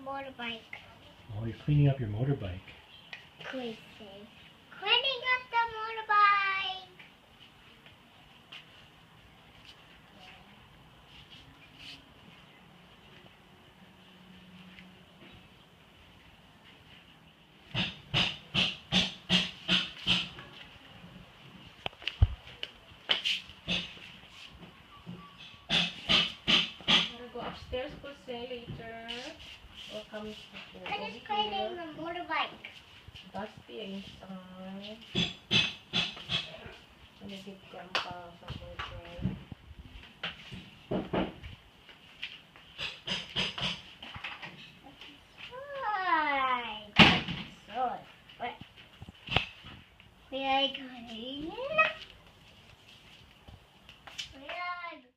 motorbike. Oh, you're cleaning up your motorbike. Cleaning up the motorbike. Gotta go upstairs for say later. Or come to I'm just cleaning the motorbike. Dusty inside. Manigit ka pa sa motor. So, what? We are cleaning.